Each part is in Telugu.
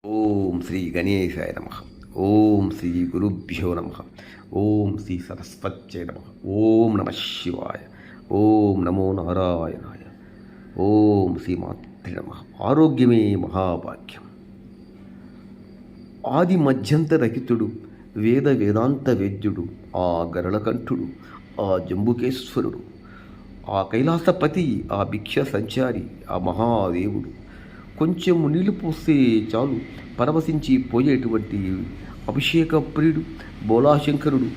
ఓం శ్రీ గణేశాయ నమ. ఓం శ్రీ గురుభ్యో నమ. ఓం శ్రీ సరస్వత్యై నమ. ఓం నమ శివాయ. ఓం నమో నారాయణాయ. ఓం శ్రీ మాత్రే నమ. ఆరోగ్యమే మహాభాగ్యం. ఆది మధ్యంతరహితుడు, వేద వేదాంత వేద్యుడు, ఆ గరళకంఠుడు, ఆ జంబుకేశ్వరుడు, ఆ కైలాసపతి, ఆ భిక్ష సంచారి, ఆ మహాదేవుడు, కొంచెం నీళ్లు పోస్తే చాలు పరవశించి పోయేటువంటి అభిషేక ప్రియుడు బోలాశంకరుడు,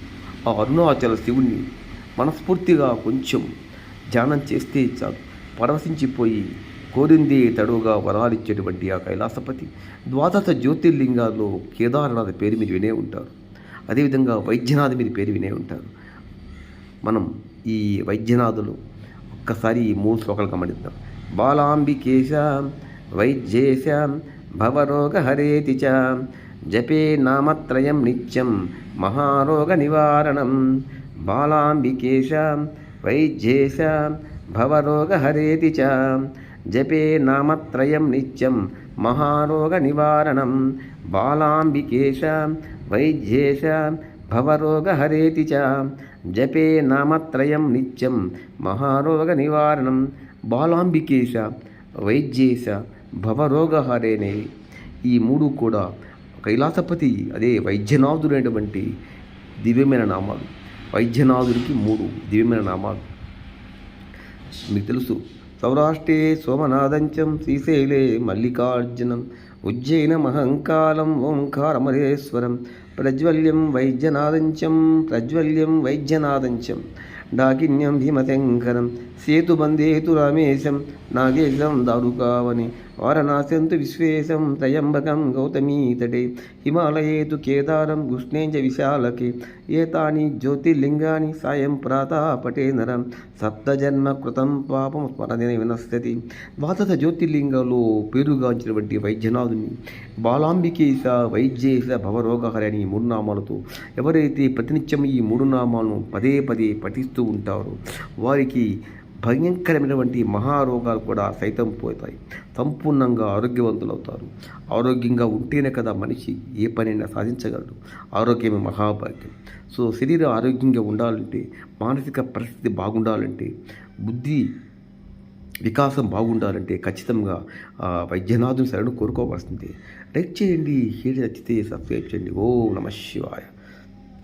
ఆ అరుణాచల శివుణ్ణి మనస్ఫూర్తిగా కొంచెం ధ్యానం చేస్తే చాలు పరవశించిపోయి కోరిందే తడువుగా వరాలిచ్చేటువంటి ఆ కైలాసపతి. ద్వాదశ జ్యోతిర్లింగాల్లో కేదారనాథ్ పేరు మీరు వినే ఉంటారు. అదేవిధంగా వైద్యనాథ్ మీరు పేరు వినే ఉంటారు. మనం ఈ వైద్యనాథులు ఒక్కసారి ఈ మూడు శ్లోకాలు గమనిద్దాం. బాలాంబికేశ వైద్యేశ భవరోగహరేతి చ జపే నామత్రయం నిత్యం మహారోగ నివారణం. బాలాంబికేశ వైద్యేశ భవరోగహరేతి చ జపే నామత్రయం నిత్యం మహారోగ నివారణం. బాలాంబికేశ వైద్యేశ భవరోగహరేతి చ జపే నామత్రయం నిత్యం మహారోగ నివారణం. బాలాంబికేశ వైద్యేశ భవరోగహరేనే ఈ మూడు కూడా కైలాసపతి అదే వైద్యనాథుడైనటువంటి దివ్యమైన నామాలు. వైద్యనాథుడికి మూడు దివ్యమైన నామాలు మీకు తెలుసు. సౌరాష్ట్రే సోమనాథంచం, శ్రీశైలే మల్లికార్జునం, ఉజ్జయిన మహంకాలం ఓంకారమరేశ్వరం, ప్రజ్వల్యం వైద్యనాథంచం ప్రజ్వల్యం వైద్యనాథంచం, డాకిన్యం భీమశంకరం, సేతుబంధేతు రామేశం, నాగేశం దారుకావని, వారణాస్యంతు విశ్వేశం, త్రయంబకం గౌతమీతటే, హిమాలయేతు కేదారం, ఉష్ణేంచ విశాలకే, ఏతాని జ్యోతిర్లింగాని సాయం ప్రాతః పటే నరం, సప్తజన్మ కృతం పాపం స్మరణే వినశ్యతి. ద్వాదశ జ్యోతిర్లింగాల్లో పేరుగాంచినటువంటి వైద్యనాథుని బాలాంబికేశ వైద్యేశ భవరోగహరి అని మూడు నామాలతో ఎవరైతే ప్రతినిత్యం ఈ మూడు నామాలను పదే పదే పఠిస్తూ ఉంటారో వారికి భయంకరమైనటువంటి మహారోగాలు కూడా సైతం పోతాయి. సంపూర్ణంగా ఆరోగ్యవంతులవుతారు. ఆరోగ్యంగా ఉంటేనే కదా మనిషి ఏ పనైనా సాధించగలడు. ఆరోగ్యమే మహాభాగ్యం. సో శరీరం ఆరోగ్యంగా ఉండాలంటే, మానసిక పరిస్థితి బాగుండాలంటే, బుద్ధి వికాసం బాగుండాలంటే ఖచ్చితంగా వైద్యనాథుని శరణు కోరుకోవాల్సిందే. లైక్ చేయండి, షేర్ నచ్చితే సబ్స్క్రైబ్ చేయండి. ఓం నమ శివాయ.